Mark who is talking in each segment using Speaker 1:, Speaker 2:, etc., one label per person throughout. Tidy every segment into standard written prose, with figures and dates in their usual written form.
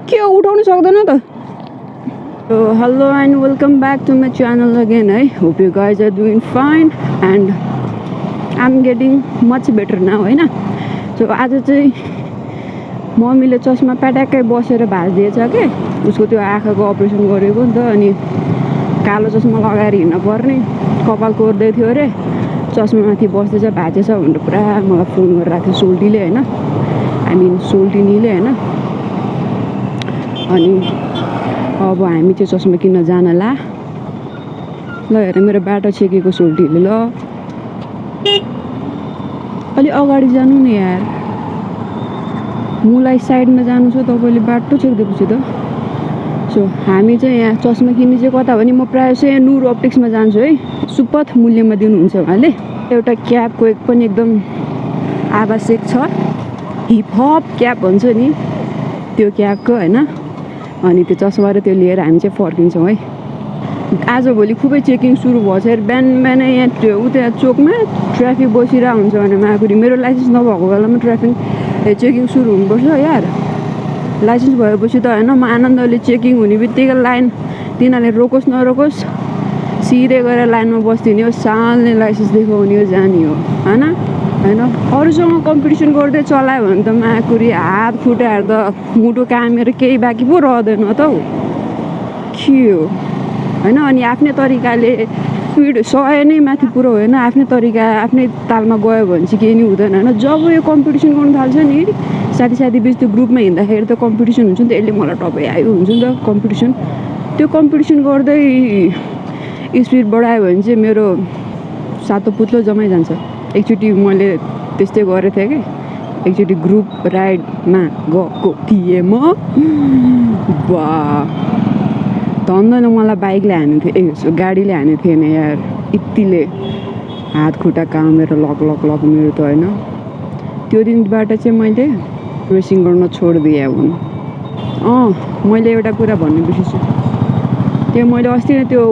Speaker 1: के उठाउनु सक्दैन त hello and welcome back to my channel again hey hope you guys are doing fine and I am getting much better now होइन so आज चाहिँ मम्मीले चस्मा प्याट्याक्कै बसेर भाँचिदिएछ कि उसको त्यो आँखाको अपरेसन गरेको नि त अनि कालो चस्मा लगाएर हिँड्न पर्ने कपाल कोर्दै थियो अरे चस्मामाथि बस्दैछ भाँचेछ भनेर पुरा मलाई फोन गरिरहेको थियो सोल्टीले होइन आई मिन सोल्टिनीले होइन अनि अब हामी त्यो चस्मा किन्न जान ला ल हेर मेरो बाटो छेकेको सोल्टीले ल अलि अगाडि जानु नि यार मलाई साइडमा जानु छ तपाईँले बाटो छेक्दैपछि त सो हामी चाहिँ यहाँ चस्मा किन्ने चाहिँ कता भने म प्रायः चाहिँ यहाँ नुर अप्टिक्समा जान्छु है सुपथ मूल्यमा दिनुहुन्छ उहाँले एउटा क्याबको एक पनि एकदम आवश्यक छ हिपहप क्याब भन्छ नि त्यो क्याबको होइन अनि त्यो चस्मा र त्यो लिएर हामी चाहिँ फर्किन्छौँ है आजभोलि खुबै चेकिङ सुरु भएछ बिहान बिहानै यहाँ उता चोकमा ट्राफिक बसिरहेको हुन्छ भने माकुरी मेरो लाइसेन्स नभएको बेलामा ट्राफिक चेकिङ सुरु हुनुपर्छ यार लाइसेन्स भएपछि त होइन म आनन्दले चेकिङ हुने बित्तिकै लाइन तिनीहरूले रोकोस् नरोकोस् सिधै गएर लाइनमा बस्दिने हो सालले लाइसेन्स देखाउने हो जाने हो होइन होइन अरूसँग कम्पिटिसन गर्दै चलायो भने त माकुरी हात खुट्टाहरू त मुटु कामेर केही बाँकी पो रहँदैन त हौ के हो होइन अनि आफ्नै तरिकाले स्पिड 100 नै माथि पुरो होइन आफ्नै तरिका आफ्नै तालमा गयो भने चाहिँ केही नि हुँदैन होइन जब यो कम्पिटिसन गर्नु थाल्छ नि साथी बिच त्यो ग्रुपमा हिँड्दाखेरि त कम्पिटिसन हुन्छ नि त यसले मलाई टपै आयो हुन्छ नि त कम्पिटिसन त्यो कम्पिटिसन गर्दै स्पिड बढायो भने चाहिँ मेरो सातो पुत्लो जम्मै जान्छ एकचोटि मैले त्यस्तै गरेको थिएँ कि एकचोटि ग्रुप राइडमा गएको थिएँ म बा धन्दैन मलाई बाइकले हानेको थियो ए गाडीले हानेको थिएन यार यतिले हात खुट्टा कामेर लक मेरो त होइन त्यो दिनबाट चाहिँ मैले रेसिङ गर्न छोडिदिएँ हुन् मैले एउटा कुरा भन्नु बिर्सेछु त्यो मैले अस्ति नै त्यो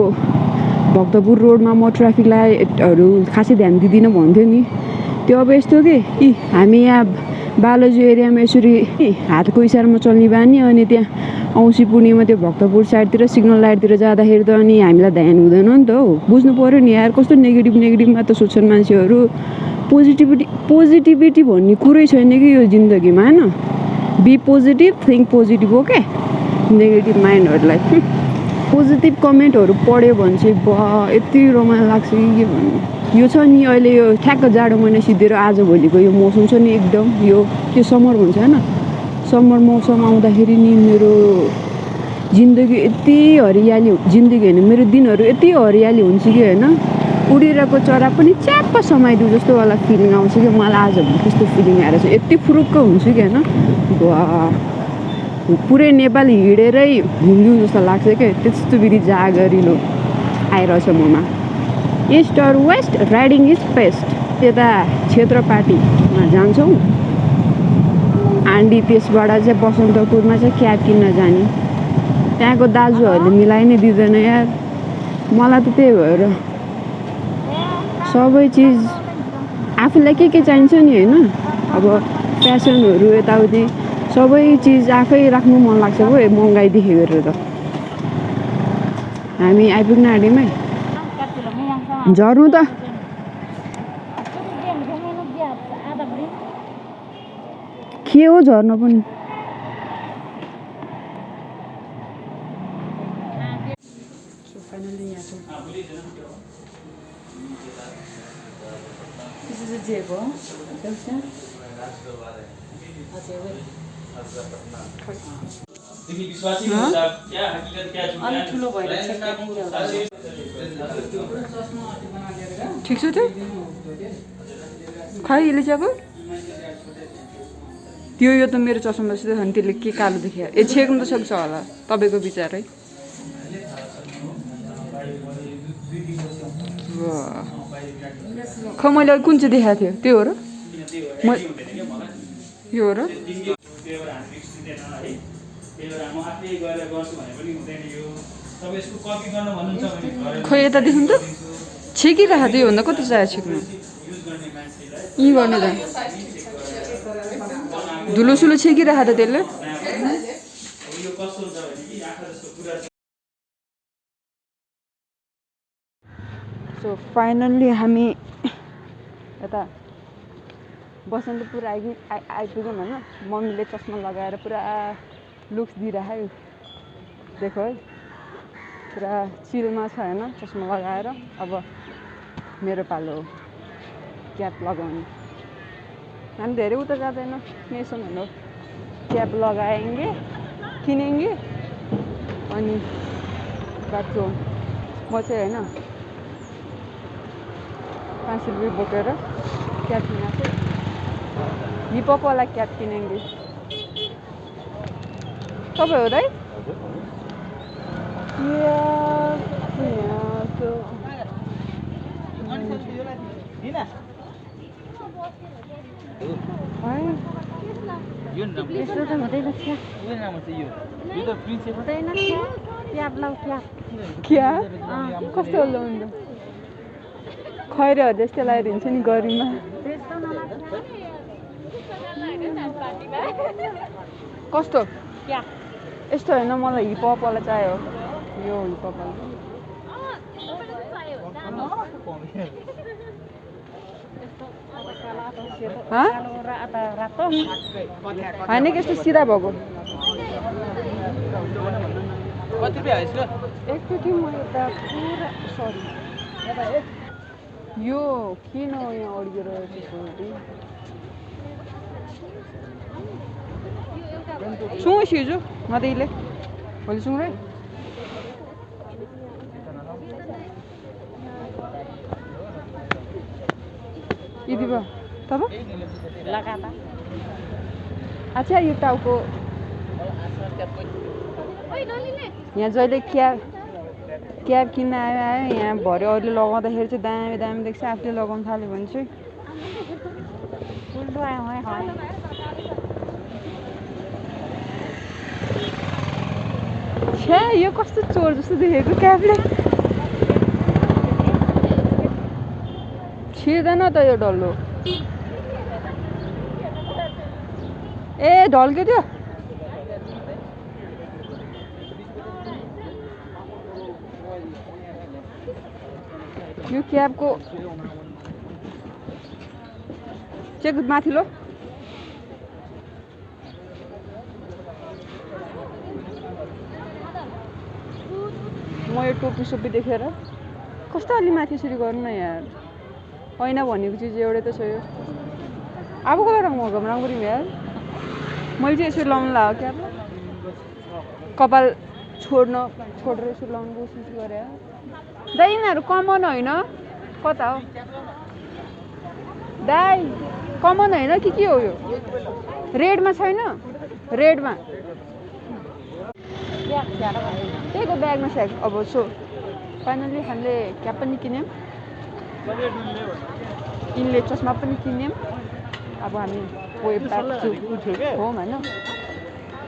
Speaker 1: भक्तपुर रोडमा म ट्राफिक लाइटहरू खासै ध्यान दिँदिनँ भन्थ्यो नि त्यो अब यस्तो कि हामी यहाँ बालाजी एरियामा यसरी हातको इसारामा चल्ने बानी अनि त्यहाँ औँसी पूर्णिमा त्यो भक्तपुर साइडतिर सिग्नल लाइटतिर जाँदाखेरि त अनि हामीलाई ध्यान हुँदैन नि त हौ बुझ्नु पऱ्यो नि यार कस्तो नेगेटिभमा त सोच्छन् मान्छेहरू पोजिटिभिटी भन्ने कुरै छैन कि यो जिन्दगीमा होइन बी पोजिटिभ थिङ्क पोजिटिभ हो क्या नेगेटिभ माइन्डहरूलाई पोजिटिभ कमेन्टहरू पढ्यो भने चाहिँ यति रमाइलो लाग्छ कि के भन्नु यो छ नि अहिले यो ठ्याक्क जाडो महिना सिद्धेर आजभोलिको यो मौसम छ नि एकदम यो के समर भन्छ होइन समर मौसम आउँदाखेरि नि मेरो जिन्दगी यति हरियाली जिन्दगी होइन मेरो दिनहरू यति हरियाली हुन्छ कि होइन उडिरहेको चरा पनि च्याप्प समाइदिउँ जस्तो वाला फिलिङ आउँछ कि मलाई आजभोलि त्यस्तो फिलिङ आएर चाहिँ यति फुरुक्क हुन्छ कि होइन पुरै नेपाल हिँडेरै हिँड्नु जस्तो लाग्छ क्या त्यस्तो विधि जागरिलो आइरहेछ ममा east or west riding is best यता क्षेत्रपाटीमा जान्छौँ आन्डी त्यसबाट चाहिँ बसन्तपुरमा चाहिँ क्याब किन्न जाने त्यहाँको दाजुहरूले मिलाइ नै दिँदैन यार मलाई त त्यही भएर सबै चिज आफूलाई के चाहिन्छ नि होइन अब फेसनहरू यताउति सबै चिज आफै राख्नु मन लाग्छ हो महँगाइदेखि गरेर त हामी आइपुग्न आँटेमै झर्नु त के हो झर्न पनि ठिक छ त्यो खै यसले चाहिँ अब त्यो यो त मेरो चस्मा जस्तो छ नि त्यसले के कालो देखियो छेक्नु त सक्छ होला तपाईँको विचार है खै मैले कुन चाहिँ देखाएको थियो त्यो हो र यो हो र खै यता देख्नु त छेकिरहेको थियो योभन्दा कति चाहियो छेक्नु यहीँ गर्नु त धुलो सुलो छेकिरहेको त त्यसले सो फाइनल्ली हामी यता बसन्तपुर आइपुग्यौँ होइन मम्मीले चस्मा लगाएर पुरा लुक्स दिइराख्यो देखो है पुरा चिलमा छ होइन चस्मा लगाएर अब मेरो पालो हो क्याप लगाउने हामी धेरै उता जाँदैन यहीँसम्म हो क्याप लगाएँगे किनेंगे अनि बाटो म चाहिँ होइन 5 रुपियाँ बोकेर क्याप किनेको हिपहप वाला क्याप किनेंगे तपाईँ हो दाइ क्या कस्तो लाउँछ खैरे हो जस्तै लगाएर हिँड्छ नि गरिमा कस्तो यस्तो होइन मलाई हिपहप वाला चाहियो यो हिपहप वाला होइन कि यस्तो सिधा भएको एकचोटि म यता पुरा सरी यो किन यहाँ अड्केर सुँगै सिजु मदैले भोलि सुँगै यदि भयो तब अच्छा यो टाउको यहाँ जहिले क्याब किन्न आयो यहाँ भरे अरूले लगाउँदाखेरि चाहिँ दामी दामी देख्छ आफूले लगाउनु थाल्यो भने चाहिँ छ्या यो कस्तो चोर जस्तो देखेको क्याबले छिर्दैन त यो डल्लो ए ढल्क्यो त्यो यो क्याबको चेक माथिल्लो म यो टोपी सोपी देखेर कस्तो अलि माथि यसरी गर्नु न यार होइन भनेको चिज एउटै त छ यो अब कसलाई रङ मगाउँ राम्रो यार मैले चाहिँ यसरी लाउनु लाग्यो क्या कपाल छोडेर यसरी लाउनु कोसिस गरेँ दाइ यिनीहरू कमन होइन कता हो दाइ कमन होइन के हो यो रेडमा छैन रेडमा त्यहीको ब्यागमा छ अब सो फाइनली हामीले क्याप पनि किन्यौँ यिनले चस्मा पनि किन्यौँ अब हामी होम होइन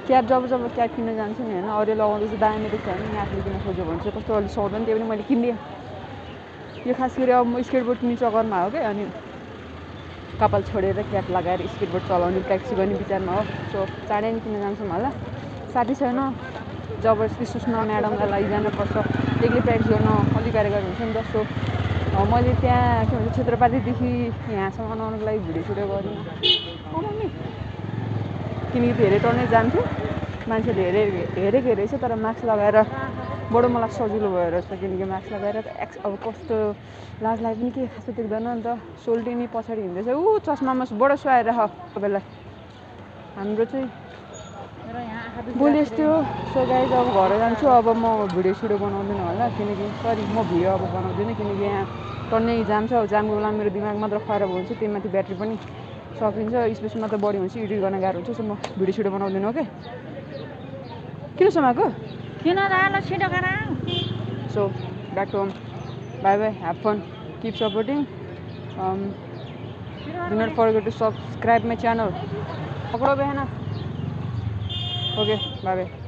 Speaker 1: क्याब जब क्याब किन्न जान्छु नि होइन अरू लगाउँदैछु दामी देख्छ होइन आफूले किन्न खोज्यो भने चाहिँ कस्तो अलिक सर्दैन त्यही पनि मैले किनिदिएँ यो खास गरी अब म स्केटबोर्ड किन्ने चक्करमा हो क्या अनि कपाल छोडेर क्याप लगाएर स्केटबोर्ड चलाउने प्र्याक्टिस गर्ने विचारमा हो सो चाँडै नै किन्न जान्छौँ होला साथी छैन जबरजस्ती सुस्मा म्याडमलाई लैजानुपर्छ एक्लै प्र्याक्टिस गर्न अलिक गाह्रो हुन्छ नि जस्तो मैले त्यहाँ के भन्छ क्षेत्रपातीदेखि यहाँसम्म आउनुको लागि भिडियो सुडियो गरिनँ मम्मी किनकि धेरै टर्नै जान्थ्यो मान्छे धेरै रहेछ तर मास्क लगाएर बडो मलाई सजिलो भयो रहेछ किनकि मास्क लगाएर अब कस्तो लाज लाग्यो पनि के खासै देख्दैन नि त सोल्टिनी पछाडि हिँड्दैछ ऊ चस्मामा बडो सुहाएर तपाईँलाई हाम्रो चाहिँ भोलि यस्तै हो सो गाइज अब घर जान्छु अब म भिडियो सिडियो बनाउँदिनँ होला किनकि सरी म भिडियो अब बनाउँदिनँ किनकि यहाँ टन्नै जाम छ जामको बेला मेरो दिमाग मात्र खराब हुन्छ त्यही माथि ब्याट्री पनि सकिन्छ स्पेस मात्र बढी हुन्छ एडिट गर्न गाह्रो हुन्छ सो म भिडियो सिडियो बनाउँदिनँ ओके किन समाएको so back to home bye bye have fun keep supporting do not forget to subscribe my channel पक्रो बेहना ओके बाई बाई